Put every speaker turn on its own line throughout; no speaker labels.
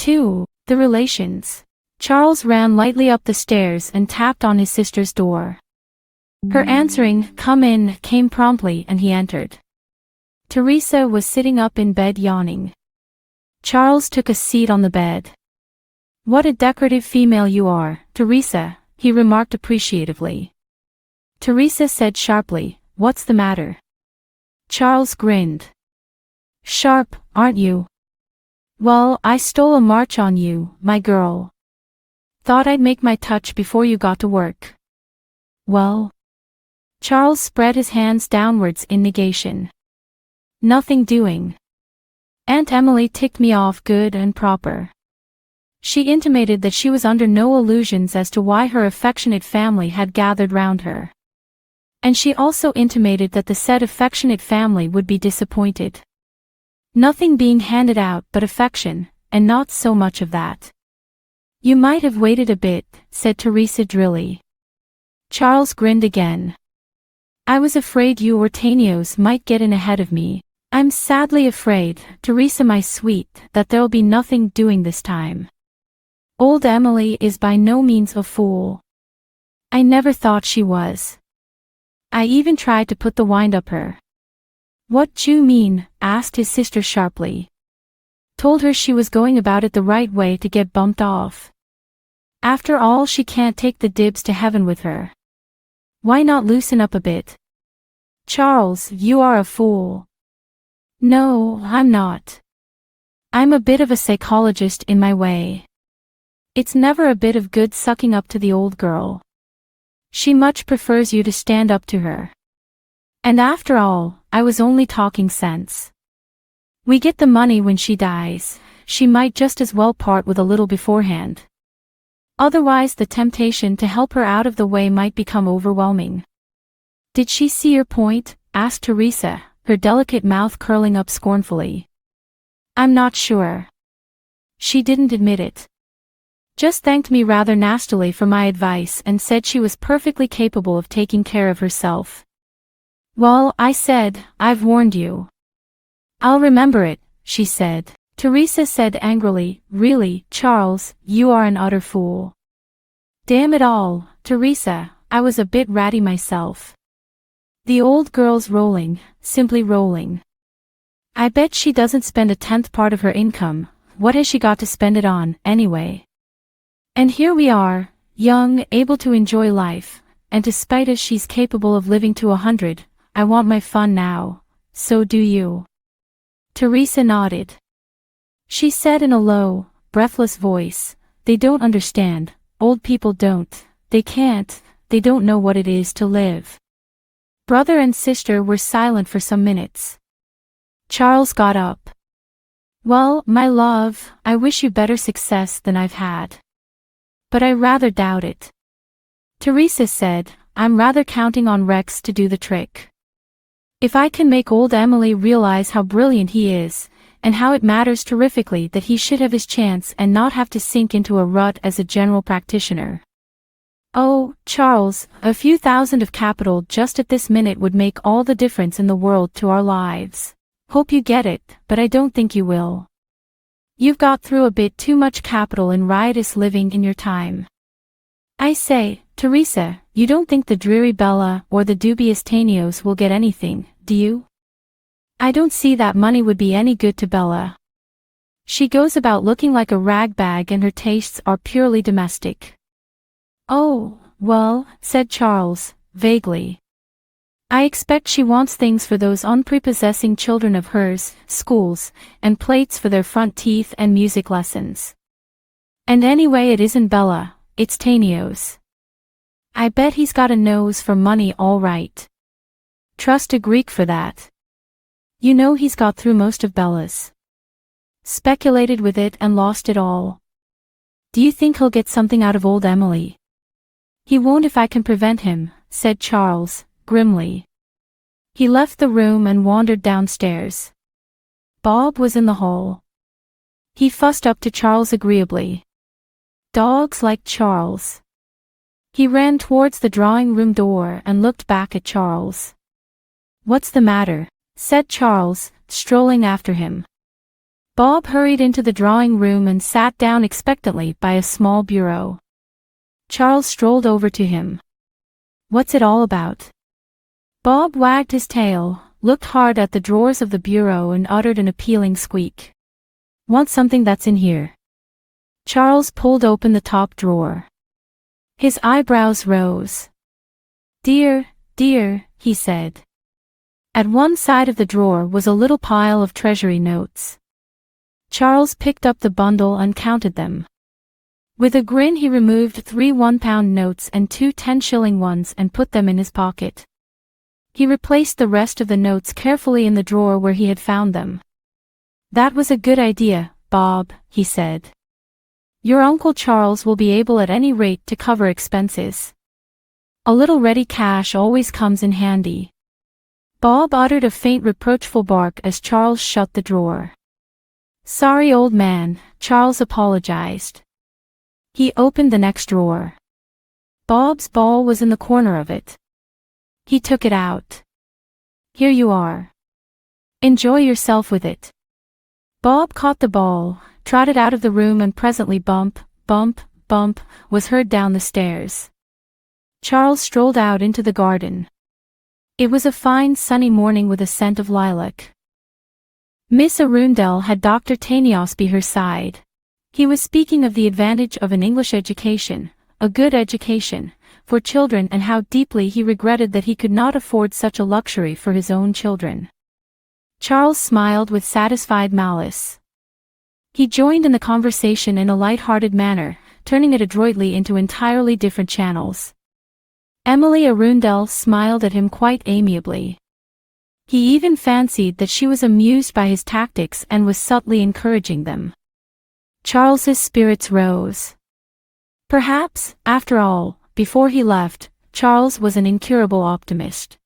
2. The relations. Charles ran lightly up the stairs and tapped on his sister's door. Her answering, "Come in," came promptly and he entered. Teresa was sitting up in bed yawning. Charles took a seat on the bed. "What a decorative female you are, Teresa," he remarked appreciatively. Teresa said sharply, "What's the matter?" Charles grinned. "Sharp, aren't you?" "Well, I stole a march on you, my girl. Thought I'd make my touch before you got to work." "Well?" Charles spread his hands downwards in negation. "Nothing doing. Aunt Emily ticked me off good and proper. She intimated that she was under no illusions as to why her affectionate family had gathered round her. And she also intimated that the said affectionate family would be disappointed. Nothing being handed out but affection, and not so much of that." "You might have waited a bit," said Teresa drily. Charles grinned again. "I was afraid you or Tanios might get in ahead of me. I'm sadly afraid, Teresa my sweet, that there'll be nothing doing this time. Old Emily is by no means a fool. I never thought she was. I even tried to put the wind up her." "What d'you mean?" asked his sister sharply. "Told her she was going about it the right way to get bumped off. After all, she can't take the dibs to heaven with her. Why not loosen up a bit?" "Charles, you are a fool." "No, I'm not. I'm a bit of a psychologist in my way. It's never a bit of good sucking up to the old girl. She much prefers you to stand up to her. And after all, I was only talking sense. We get the money when she dies, she might just as well part with a little beforehand. Otherwise the temptation to help her out of the way might become overwhelming." "Did she see your point?" asked Teresa, her delicate mouth curling up scornfully. "I'm not sure. She didn't admit it. Just thanked me rather nastily for my advice and said she was perfectly capable of taking care of herself." "Well," I said, "I've warned you." "I'll remember it," she said. Teresa said angrily, "Really, Charles, you are an utter fool." "Damn it all, Teresa, I was a bit ratty myself. The old girl's rolling, simply rolling. I bet she doesn't spend a tenth part of her income. What has she got to spend it on, anyway? And here we are, young, able to enjoy life, and despite us she's capable of living to 100. I want my fun now, so do you." Teresa nodded. She said in a low, breathless voice, "They don't understand, old people don't, they can't, they don't know what it is to live." Brother and sister were silent for some minutes. Charles got up. "Well, my love, I wish you better success than I've had. But I rather doubt it." Teresa said, "I'm rather counting on Rex to do the trick. If I can make old Emily realize how brilliant he is, and how it matters terrifically that he should have his chance and not have to sink into a rut as a general practitioner. Oh, Charles, a few thousand of capital just at this minute would make all the difference in the world to our lives. Hope you get it, but I don't think you will. You've got through a bit too much capital in riotous living in your time. I say, Teresa, you don't think the dreary Bella or the dubious Tanios will get anything, do you? I don't see that money would be any good to Bella. She goes about looking like a rag bag and her tastes are purely domestic." "Oh, well," said Charles, vaguely. "I expect she wants things for those unprepossessing children of hers, schools, and plates for their front teeth and music lessons. And anyway it isn't Bella, it's Tanios. I bet he's got a nose for money all right. Trust a Greek for that. You know he's got through most of Bella's. Speculated with it and lost it all. Do you think he'll get something out of old Emily?" "He won't if I can prevent him," said Charles, grimly. He left the room and wandered downstairs. Bob was in the hall. He fussed up to Charles agreeably. Dogs like Charles. He ran towards the drawing-room door and looked back at Charles. "What's the matter?" said Charles, strolling after him. Bob hurried into the drawing room and sat down expectantly by a small bureau. Charles strolled over to him. "What's it all about?" Bob wagged his tail, looked hard at the drawers of the bureau and uttered an appealing squeak. "Want something that's in here?" Charles pulled open the top drawer. His eyebrows rose. Dear, he said. At one side of the drawer was a little pile of treasury notes. Charles picked up the bundle and counted them. With a grin he removed 3 one-pound notes and 2 ten-shilling ones and put them in his pocket. He replaced the rest of the notes carefully in the drawer where he had found them. "That was a good idea, Bob," he said. "Your Uncle Charles will be able at any rate to cover expenses. A little ready cash always comes in handy." Bob uttered a faint reproachful bark as Charles shut the drawer. "Sorry, old man," Charles apologized. He opened the next drawer. Bob's ball was in the corner of it. He took it out. "Here you are. Enjoy yourself with it." Bob caught the ball, trotted out of the room and presently bump, bump, bump, was heard down the stairs. Charles strolled out into the garden. It was a fine sunny morning with a scent of lilac. Miss Arundel had Dr. Tanios by her side. He was speaking of the advantage of an English education, a good education, for children and how deeply he regretted that he could not afford such a luxury for his own children. Charles smiled with satisfied malice. He joined in the conversation in a light-hearted manner, turning it adroitly into entirely different channels. Emily Arundel smiled at him quite amiably. He even fancied that she was amused by his tactics and was subtly encouraging them. Charles's spirits rose. Perhaps, after all, before he left, Charles was an incurable optimist.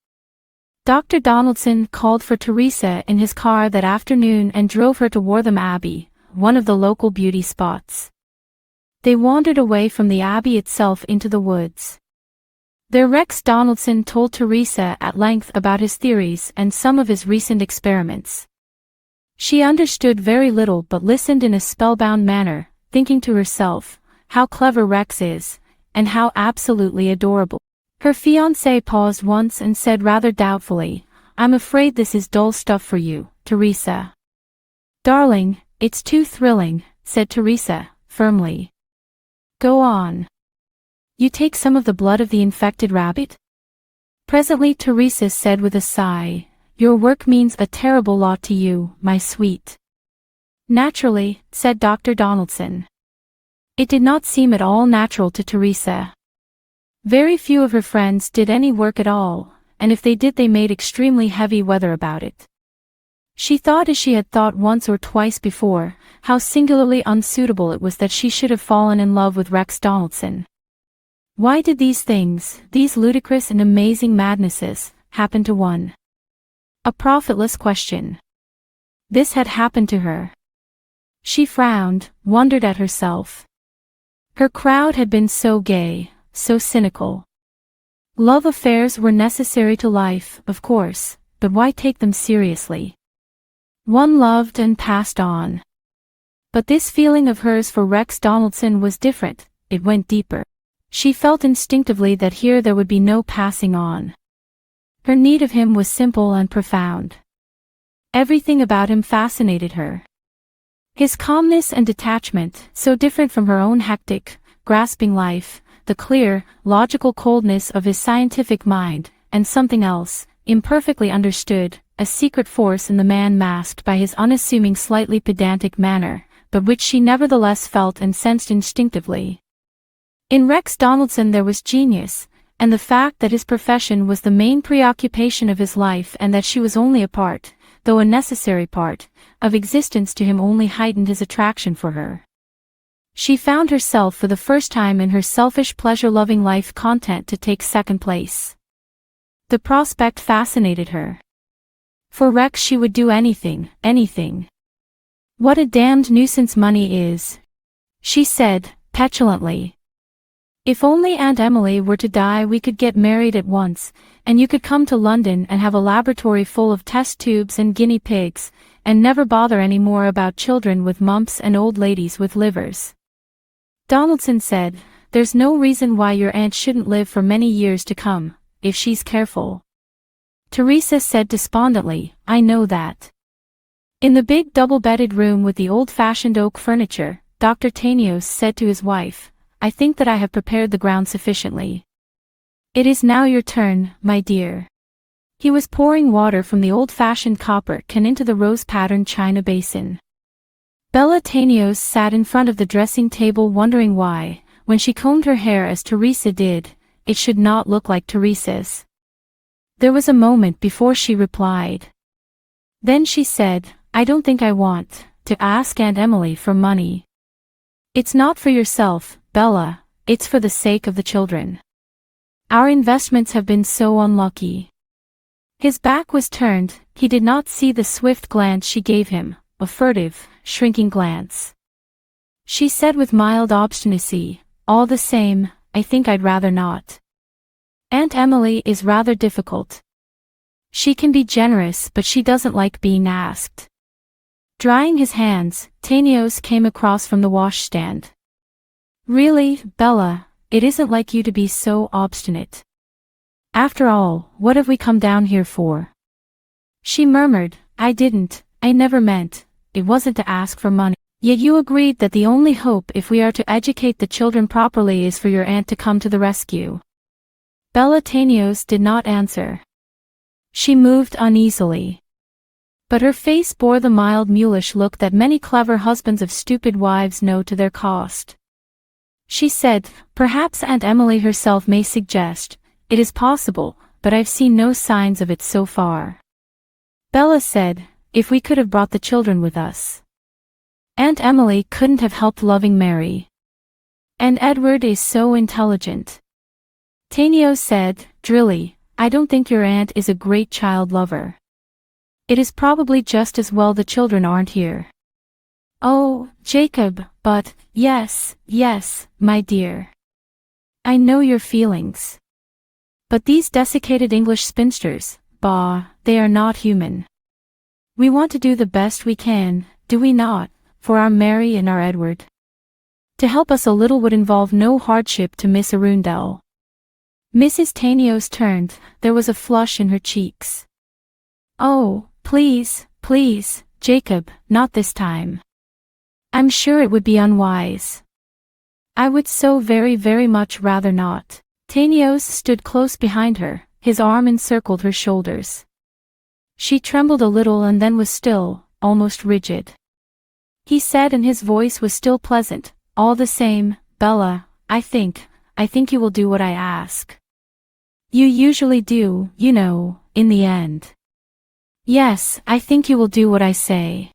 Dr. Donaldson called for Teresa in his car that afternoon and drove her to Wortham Abbey, one of the local beauty spots. They wandered away from the abbey itself into the woods. There Rex Donaldson told Teresa at length about his theories and some of his recent experiments. She understood very little but listened in a spellbound manner, thinking to herself, how clever Rex is, and how absolutely adorable. Her fiancé paused once and said rather doubtfully, "I'm afraid this is dull stuff for you, Teresa." "Darling, it's too thrilling," said Teresa, firmly. "Go on. You take some of the blood of the infected rabbit?" Presently Teresa said with a sigh, "Your work means a terrible lot to you, my sweet." "Naturally," said Dr. Donaldson. It did not seem at all natural to Teresa. Very few of her friends did any work at all, and if they did they made extremely heavy weather about it. She thought, as she had thought once or twice before, how singularly unsuitable it was that she should have fallen in love with Rex Donaldson. Why did these things, these ludicrous and amazing madnesses, happen to one? A profitless question. This had happened to her. She frowned, wondered at herself. Her crowd had been so gay, so cynical. Love affairs were necessary to life, of course, but why take them seriously? One loved and passed on. But this feeling of hers for Rex Donaldson was different, it went deeper. She felt instinctively that here there would be no passing on. Her need of him was simple and profound. Everything about him fascinated her. His calmness and detachment, so different from her own hectic, grasping life, the clear, logical coldness of his scientific mind, and something else, imperfectly understood, a secret force in the man masked by his unassuming slightly pedantic manner, but which she nevertheless felt and sensed instinctively. In Rex Donaldson there was genius, and the fact that his profession was the main preoccupation of his life and that she was only a part, though a necessary part, of existence to him only heightened his attraction for her. She found herself for the first time in her selfish pleasure-loving life content to take second place. The prospect fascinated her. For Rex she would do anything, anything. "What a damned nuisance money is," she said, petulantly. "If only Aunt Emily were to die we could get married at once, and you could come to London and have a laboratory full of test tubes and guinea pigs, and never bother any more about children with mumps and old ladies with livers. Donaldson said, "There's no reason why your aunt shouldn't live for many years to come, if she's careful." Teresa said despondently, "I know that." In the big double-bedded room with the old-fashioned oak furniture, Dr. Tanios said to his wife, "I think that I have prepared the ground sufficiently. It is now your turn, my dear." He was pouring water from the old-fashioned copper can into the rose-patterned china basin. Bella Tanios sat in front of the dressing table wondering why, when she combed her hair as Teresa did, it should not look like Teresa's. There was a moment before she replied. Then she said, "I don't think I want to ask Aunt Emily for money. It's not for yourself, Bella, it's for the sake of the children. Our investments have been so unlucky." His back was turned, he did not see the swift glance she gave him, a furtive, shrinking glance. She said with mild obstinacy, "All the same, I think I'd rather not. Aunt Emily is rather difficult. She can be generous but she doesn't like being asked." Drying his hands, Tanios came across from the washstand. "Really, Bella, it isn't like you to be so obstinate. After all, what have we come down here for?" She murmured, I never meant, it wasn't to ask for money. Yet you agreed that the only hope if we are to educate the children properly is for your aunt to come to the rescue." Bella Tanios did not answer. She moved uneasily. But her face bore the mild mulish look that many clever husbands of stupid wives know to their cost. She said, "Perhaps Aunt Emily herself may suggest, it is possible, but I've seen no signs of it so far." Bella said, "If we could have brought the children with us. Aunt Emily couldn't have helped loving Mary. And Edward is so intelligent." Tanios said, drily, "I don't think your aunt is a great child lover. It is probably just as well the children aren't here." "Oh, Jacob, but, yes, my dear. I know your feelings. But these desiccated English spinsters, bah, they are not human. We want to do the best we can, do we not, for our Mary and our Edward? To help us a little would involve no hardship to Miss Arundel." Mrs. Tanios turned, there was a flush in her cheeks. "Oh, please, Jacob, not this time. I'm sure it would be unwise. I would so very much rather not." Tanios stood close behind her, his arm encircled her shoulders. She trembled a little and then was still, almost rigid. He said and his voice was still pleasant, "All the same, Bella, I think you will do what I ask. You usually do, you know, in the end. Yes, I think you will do what I say."